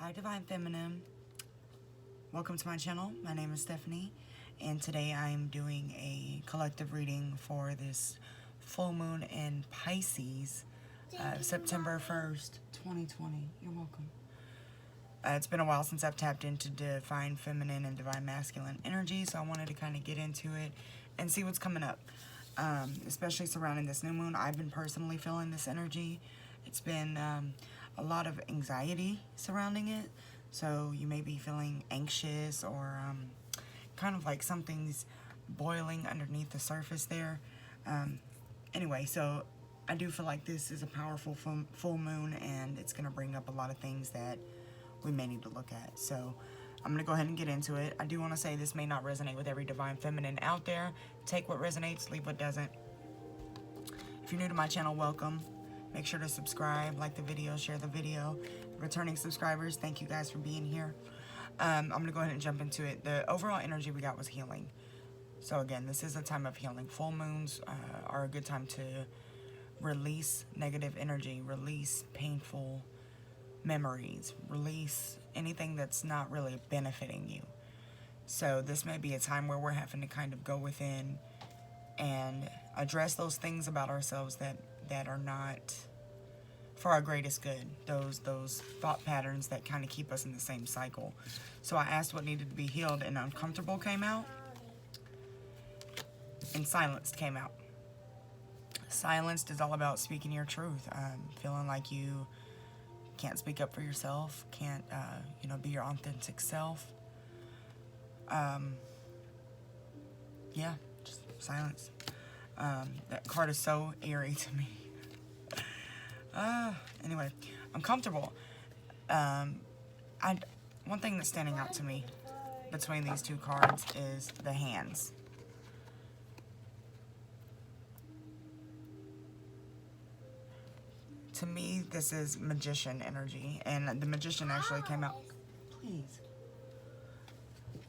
Hi Divine Feminine, welcome to my channel. My name is Stephanie and today I'm doing a collective reading for this full moon in Pisces, September 1st, 2020. You're welcome. It's been a while since I've tapped into Divine Feminine and Divine Masculine energy, so I wanted to kind of get into it and see what's coming up, especially surrounding this new moon. I've been personally feeling this energy. It's been a lot of anxiety surrounding it, so you may be feeling anxious or kind of like something's boiling underneath the surface there. Anyway, so I do feel like this is a powerful full moon, and it's going to bring up a lot of things that we may need to look at. So I'm going to go ahead and get into it. I do want to say this may not resonate with every Divine Feminine out there. Take what resonates, leave what doesn't. If you're new to my channel, welcome. Make sure to subscribe, like the video, share the video. Returning subscribers, thank you guys for being here. I'm going to go ahead and jump into it. The overall energy we got was healing. So again, this is a time of healing. Full moons are a good time to release negative energy, release painful memories, release anything that's not really benefiting you. So this may be a time where we're having to kind of go within and address those things about ourselves that are not for our greatest good, those thought patterns that kind of keep us in the same cycle. So I asked what needed to be healed, and uncomfortable came out, and silenced came out. Silenced is all about speaking your truth, feeling like you can't speak up for yourself, can't be your authentic self. Yeah, just silence. That card is so eerie to me. Anyway, I'm comfortable. One thing that's standing out to me between these two cards is the hands. To me, this is magician energy, and the magician actually came out. Please,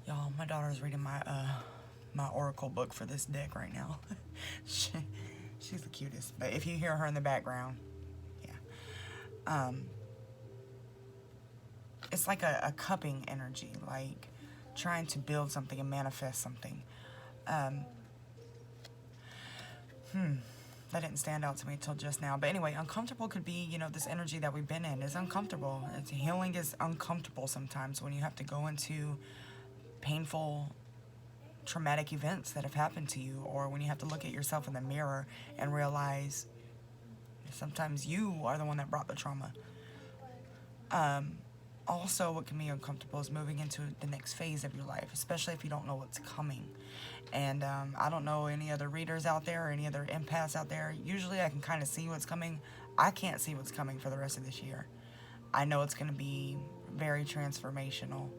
y'all, my daughter's reading my oracle book for this deck right now. She's the cutest. But if you hear her in the background, yeah. It's like a cupping energy, like trying to build something and manifest something. That didn't stand out to me until just now. But anyway, uncomfortable could be, this energy that we've been in is uncomfortable. Healing is uncomfortable sometimes when you have to go into painful, traumatic events that have happened to you, or when you have to look at yourself in the mirror and realize sometimes you are the one that brought the trauma. Also, what can be uncomfortable is moving into the next phase of your life, especially if you don't know what's coming. And I don't know any other readers out there or any other empaths out there. Usually I can kind of see what's coming. I can't see what's coming for the rest of this year. I know it's going to be very transformational.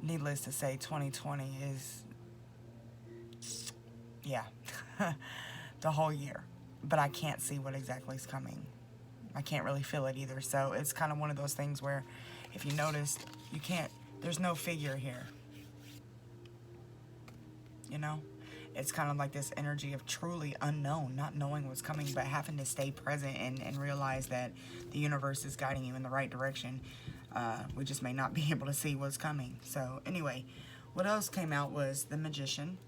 Needless to say, 2020 is, yeah, the whole year. But I can't see what exactly is coming. I can't really feel it either. So it's kind of one of those things where, if you notice, there's no figure here. It's kind of like this energy of truly unknown, not knowing what's coming, but having to stay present and realize that the universe is guiding you in the right direction. We just may not be able to see what's coming. So anyway, what else came out was the magician.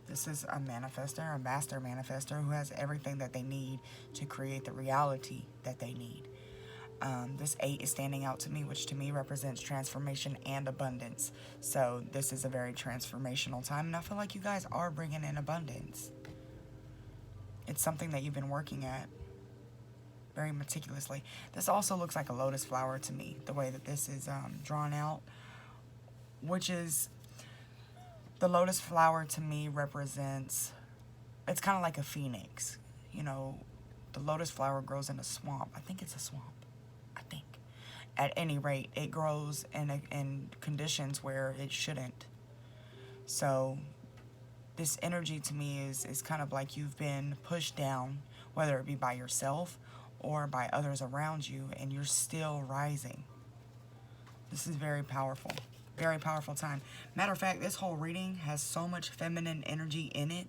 This is a manifester, a master manifester who has everything that they need to create the reality that they need. This 8 is standing out to me, which to me represents transformation and abundance. So this is a very transformational time, and I feel like you guys are bringing in abundance. It's something that you've been working at very meticulously. This also looks like a lotus flower to me, the way that this is drawn out, which is, the lotus flower to me represents, it's kind of like a phoenix. The lotus flower grows in a swamp. I think it's a swamp. At any rate, it grows in conditions where it shouldn't. So this energy to me is kind of like you've been pushed down, whether it be by yourself or by others around you, and you're still rising. This is very powerful. Very powerful time. Matter of fact, this whole reading has so much feminine energy in it.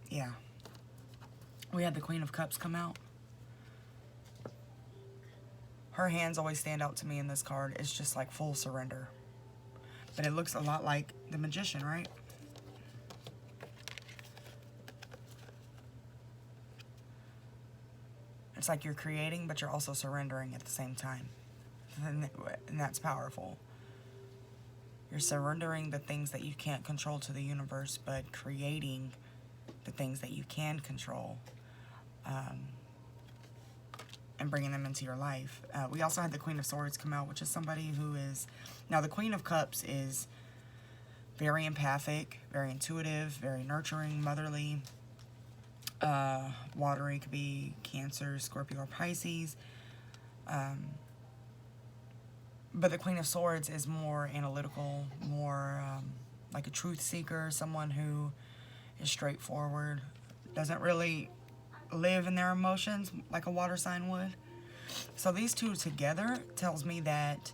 Yeah. We had the Queen of Cups come out. Her hands always stand out to me in this card. It's just like full surrender. But it looks a lot like the Magician, right? It's like you're creating, but you're also surrendering at the same time. And that's powerful. You're surrendering the things that you can't control to the universe, but creating the things that you can control, and bringing them into your life. We also had the Queen of Swords come out, which is somebody who is... Now, the Queen of Cups is very empathic, very intuitive, very nurturing, motherly. Watery could be Cancer, Scorpio, or Pisces. But the Queen of Swords is more analytical, more like a truth seeker, someone who is straightforward, doesn't really live in their emotions like a water sign would. So these two together tells me that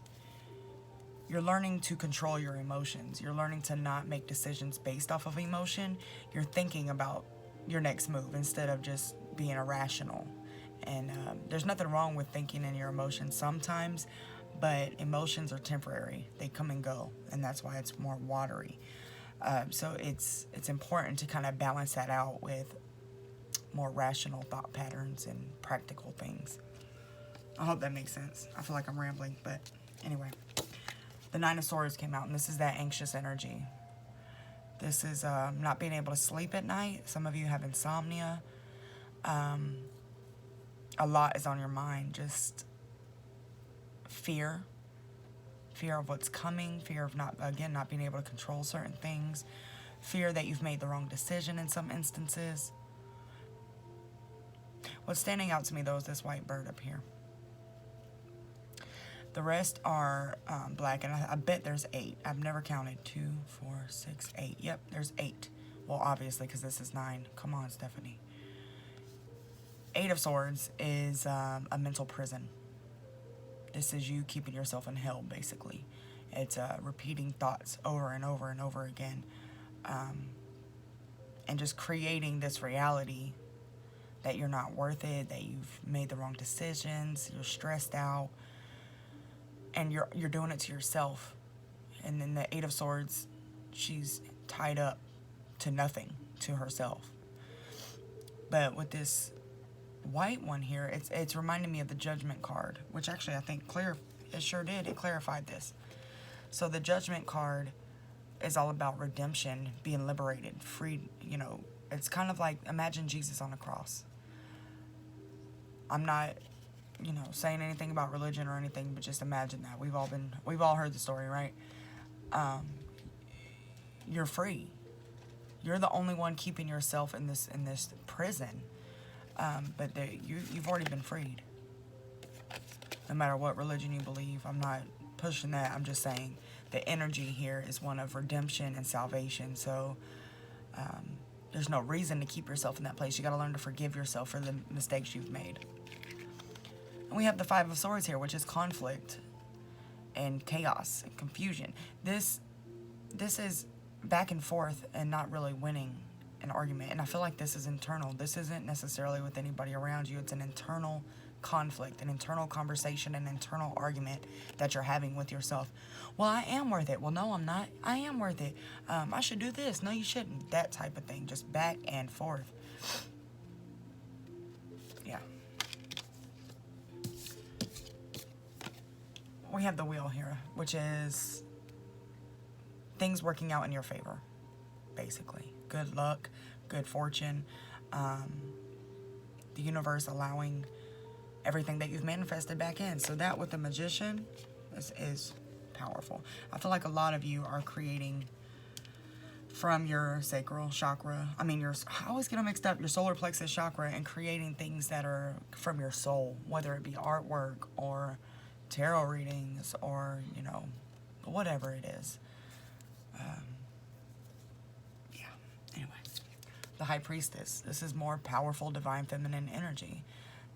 you're learning to control your emotions. You're learning to not make decisions based off of emotion. You're thinking about your next move instead of just being irrational. And there's nothing wrong with thinking in your emotions sometimes, but emotions are temporary. They come and go, and that's why it's more watery. So it's important to kind of balance that out with more rational thought patterns and practical things. I hope that makes sense. I feel like I'm rambling, but anyway. The Nine of Swords came out, and this is that anxious energy. This is not being able to sleep at night. Some of you have insomnia. A lot is on your mind. Just fear. Fear of what's coming. Fear of not being able to control certain things. Fear that you've made the wrong decision in some instances. What's standing out to me, though, is this white bird up here. The rest are black, and I bet there's 8. I've never counted. 2, 4, 6, 8. Yep, there's 8. Well, obviously, because this is 9. Come on, Stephanie. 8 of Swords is a mental prison. This is you keeping yourself in hell, basically. It's repeating thoughts over and over and over again. And just creating this reality that you're not worth it, that you've made the wrong decisions, you're stressed out. And you're doing it to yourself. And then the 8 of Swords, she's tied up to nothing, to herself. But with this white one here, it's reminding me of the Judgment card, which actually I think it sure did. It clarified this. So the Judgment card is all about redemption, being liberated, freed. You know, it's kind of like, imagine Jesus on the cross. I'm not, saying anything about religion or anything, but just imagine that. We've all heard the story, right? You're free. You're the only one keeping yourself in this prison. But you've already been freed. No matter what religion you believe, I'm not pushing that. I'm just saying the energy here is one of redemption and salvation. So there's no reason to keep yourself in that place. You got to learn to forgive yourself for the mistakes you've made. And we have the 5 of Swords here, which is conflict and chaos and confusion. This is back and forth and not really winning an argument. And I feel like this is internal. This isn't necessarily with anybody around you. It's an internal conflict, an internal conversation, an internal argument that you're having with yourself. Well, I am worth it. Well, no, I'm not. I am worth it. I should do this. No, you shouldn't. That type of thing. Just back and forth. Yeah. We have the Wheel here, which is things working out in your favor, basically. Good luck, good fortune, the universe allowing everything that you've manifested back in. So that with the Magician is powerful. I feel like a lot of you are creating from your sacral chakra. I always get them mixed up, your solar plexus chakra, and creating things that are from your soul, whether it be artwork or tarot readings or, whatever it is. Anyway, the High Priestess. This is more powerful, divine, feminine energy.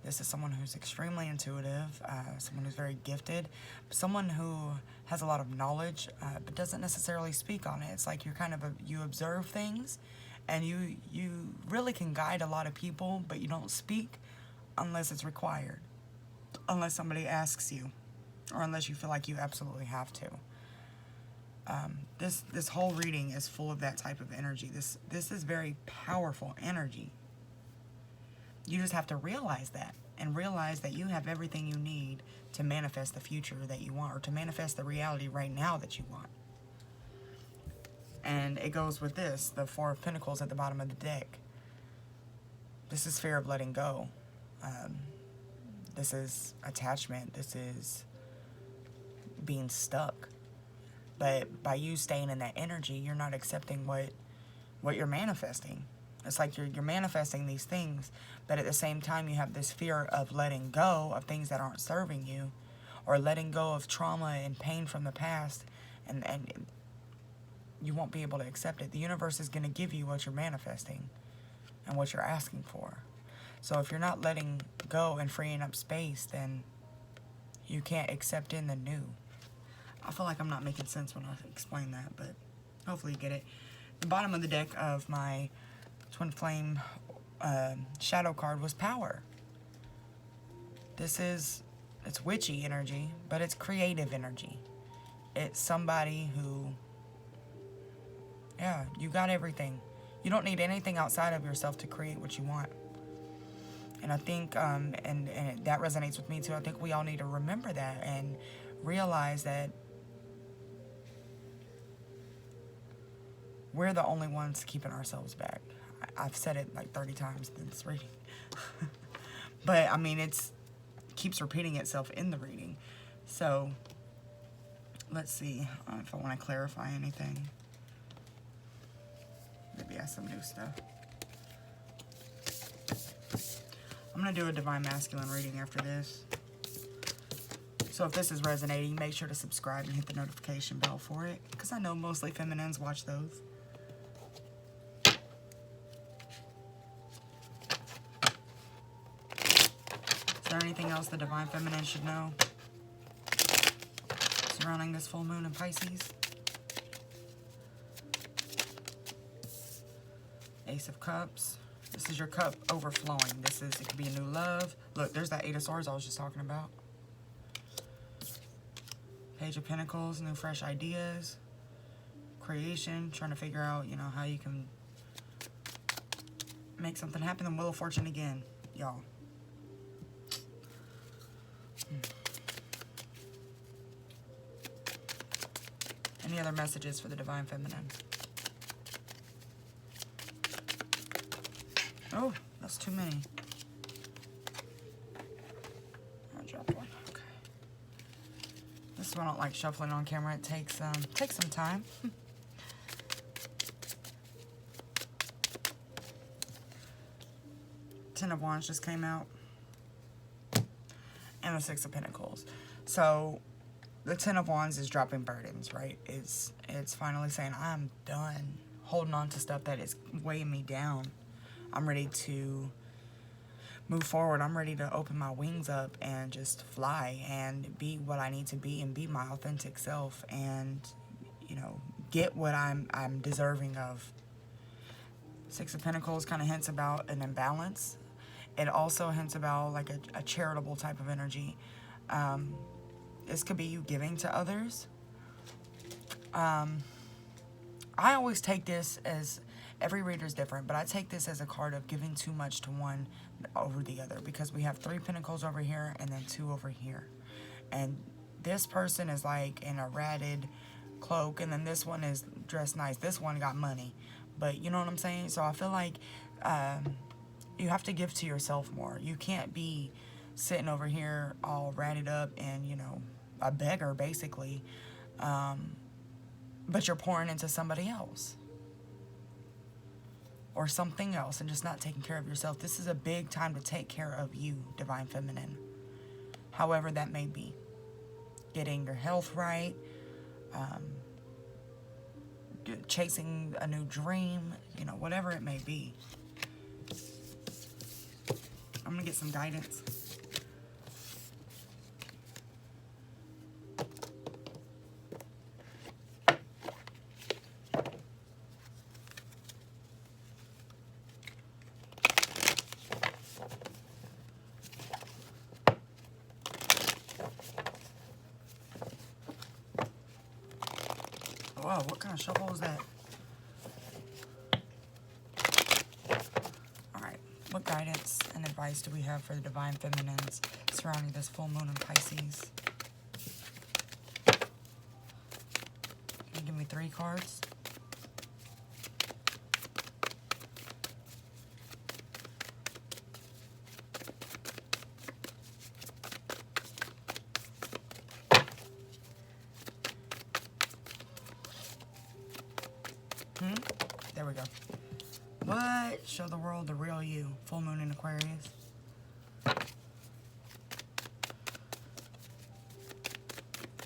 This is someone who's extremely intuitive, someone who's very gifted, someone who has a lot of knowledge, but doesn't necessarily speak on it. It's like you observe things, and you really can guide a lot of people, but you don't speak unless it's required. unless somebody asks you, or unless you feel like you absolutely have to. This whole reading is full of that type of energy. This is very powerful energy. You just have to realize that, and realize that you have everything you need to manifest the future that you want, or to manifest the reality right now that you want. And it goes with this, the Four of Pentacles at the bottom of the deck. This is fear of letting go. This is attachment. This is being stuck. But by you staying in that energy, you're not accepting what you're manifesting. It's like you're manifesting these things, but at the same time you have this fear of letting go of things that aren't serving you, or letting go of trauma and pain from the past, and you won't be able to accept it. The universe is going to give you what you're manifesting and what you're asking for. So if you're not letting go and freeing up space, then you can't accept in the new. I feel like I'm not making sense when I explain that, but hopefully you get it. The bottom of the deck of my Twin Flame shadow card was Power. It's witchy energy, but it's creative energy. It's somebody who, yeah, you got everything. You don't need anything outside of yourself to create what you want. And I think, and that resonates with me too, I think we all need to remember that and realize that we're the only ones keeping ourselves back. I've said it like 30 times in this reading. But, I mean, it keeps repeating itself in the reading. So, let's see if I want to clarify anything. Maybe ask some new stuff. I'm going to do a Divine Masculine reading after this. So if this is resonating, make sure to subscribe and hit the notification bell for it, because I know mostly feminines watch those. Is there anything else the Divine Feminine should know surrounding this full moon in Pisces? Ace of Cups. This is your cup overflowing. It could be a new love. Look, there's that Eight of Swords I was just talking about. Page of Pentacles, new fresh ideas. Creation, trying to figure out, how you can make something happen. The Wheel of Fortune again, y'all. Any other messages for the Divine Feminine? Oh, that's too many. I dropped one. Okay. This is why I don't like shuffling on camera. It takes some time. Ten of Wands just came out. And the Six of Pentacles. So the Ten of Wands is dropping burdens, right? It's finally saying, I'm done holding on to stuff that is weighing me down. I'm ready to move forward. I'm ready to open my wings up and just fly and be what I need to be and be my authentic self and, get what I'm deserving of. Six of Pentacles kind of hints about an imbalance. It also hints about like a charitable type of energy. This could be you giving to others. I always take this as, every reader is different, but I take this as a card of giving too much to one over the other, because we have 3 pentacles over here and then 2 over here. And this person is like in a ratted cloak, and then this one is dressed nice. This one got money, but you know what I'm saying? So I feel like you have to give to yourself more. You can't be sitting over here all ratted up and, a beggar basically, but you're pouring into somebody else or something else and just not taking care of yourself. This is a big time to take care of you, Divine Feminine. However that may be. Getting your health right, chasing a new dream, whatever it may be. I'm going to get some guidance. Whoa, what kind of shuffle is that? Alright, what guidance and advice do we have for the divine feminines surrounding this full moon in Pisces? Can you give me 3 cards? There we go. What? Show the world the real you. Full moon in Aquarius.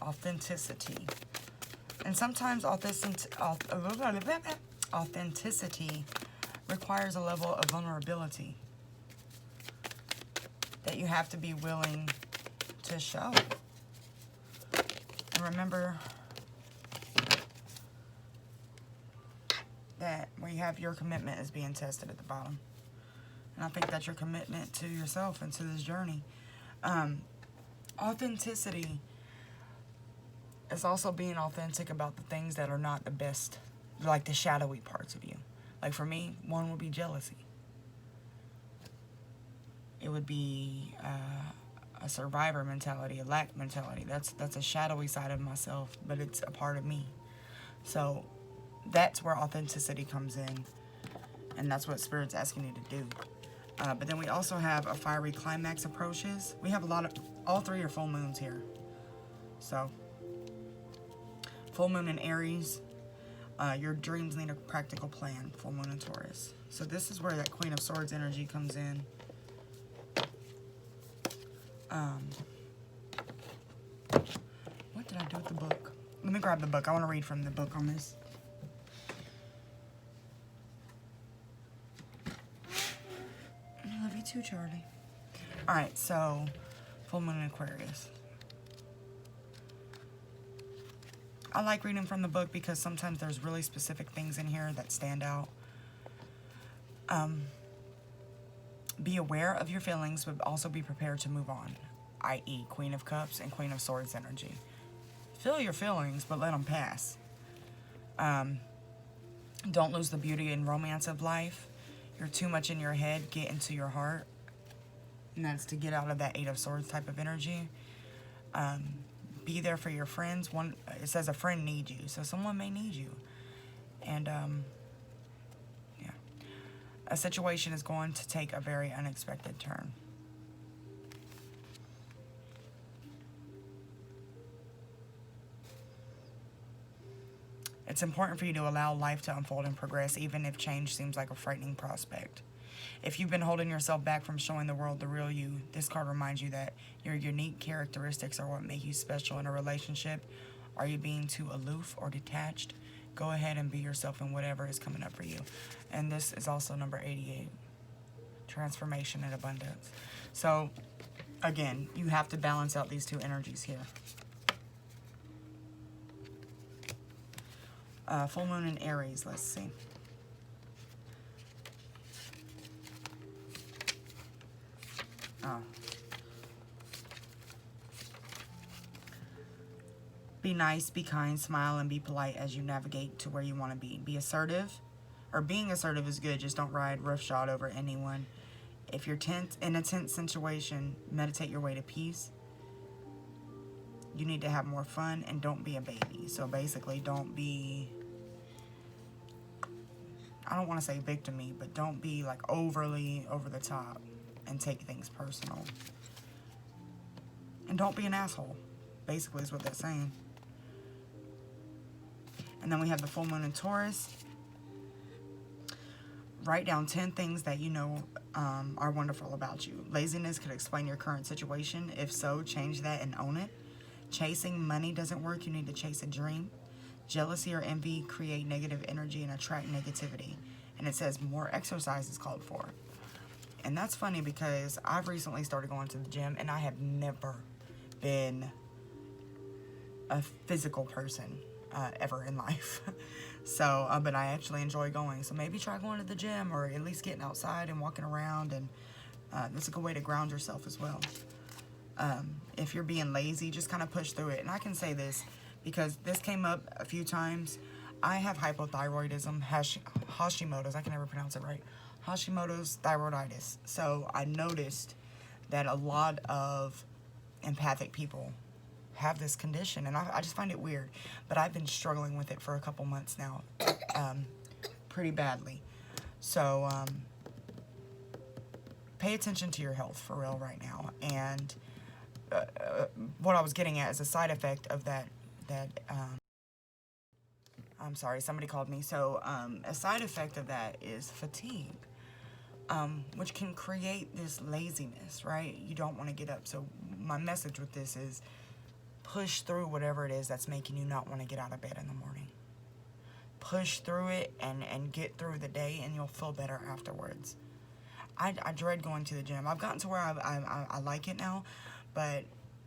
Authenticity. And sometimes authenticity requires a level of vulnerability that you have to be willing to show. And remember that where you have your commitment is being tested at the bottom. And I think that's your commitment to yourself and to this journey. Authenticity is also being authentic about the things that are not the best, like the shadowy parts of you. Like for me, one would be jealousy. It would be a survivor mentality, a lack mentality. That's a shadowy side of myself, but it's a part of me. So that's where authenticity comes in, and that's what Spirit's asking you to do. But then we also have a fiery climax approaches. We have a lot of, all 3 are full moons here. So, full moon in Aries. Your dreams need a practical plan. Full moon in Taurus. So this is where that Queen of Swords energy comes in. What did I do with the book? Let me grab the book. I want to read from the book on this. I love you too, Charlie. Alright, so full moon in Aquarius. I like reading from the book because sometimes there's really specific things in here that stand out. Be aware of your feelings, but also be prepared to move on. I.e., Queen of Cups and Queen of Swords energy. Feel your feelings, but let them pass. Don't lose the beauty and romance of life. You're too much in your head. Get into your heart. And that's to get out of that 8 of Swords type of energy. Be there for your friends. It says a friend needs you, so someone may need you. And, yeah. A situation is going to take a very unexpected turn. It's important for you to allow life to unfold and progress, even if change seems like a frightening prospect. If you've been holding yourself back from showing the world the real you, this card reminds you that your unique characteristics are what make you special in a relationship. Are you being too aloof or detached? Go ahead and be yourself in whatever is coming up for you. And this is also number 88. Transformation and abundance. So, again, you have to balance out these 2 energies here. Full moon in Aries, let's see. Oh. Be nice, be kind, smile, and be polite as you navigate to where you want to be. Be assertive, or being assertive is good, just don't ride roughshod over anyone. If you're in a tense situation, meditate your way to peace. You need to have more fun and don't be a baby. So basically, don't be, I don't want to say victim-y, but don't be like overly over the top and take things personal. And don't be an asshole, basically is what they're saying. And then we have the full moon in Taurus. Write down 10 things that you know are wonderful about you. Laziness could explain your current situation. If so, change that and own it. Chasing money doesn't work. You need to chase a dream. Jealousy or envy create negative energy and attract negativity. And it says more exercise is called for. And that's funny because I've recently started going to the gym and I have never been a physical person ever in life. So, but I actually enjoy going. So maybe try going to the gym or at least getting outside and walking around. And that's a good way to ground yourself as well. If you're being lazy, just kind of push through it. And I can say this because this came up a few times. I have hypothyroidism, Hashimoto's, I can never pronounce it right, Hashimoto's thyroiditis. So I noticed that a lot of empathic people have this condition, and I just find it weird. But I've been struggling with it for a couple months now, pretty badly. So pay attention to your health for real right now. And what I was getting at is a side effect of that I'm sorry, somebody called me. So a side effect of that is fatigue, which can create this laziness, right? You don't want to get up. So my message with this is push through whatever it is that's making you not want to get out of bed in the morning. Push through it and get through the day, and you'll feel better afterwards. I dread going to the gym. I've gotten to where I like it now, but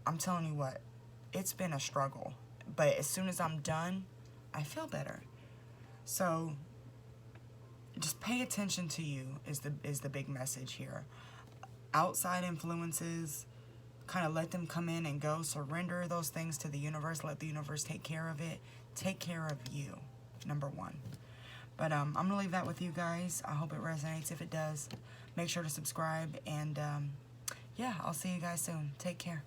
I'm telling you what, it's been a struggle. But as soon as I'm done, I feel better. So just pay attention to you is the big message here. Outside influences, kind of let them come in and go. Surrender those things to the universe. Let the universe take care of it. Take care of you, number one. But I'm going to leave that with you guys. I hope it resonates. If it does, make sure to subscribe. And yeah, I'll see you guys soon. Take care.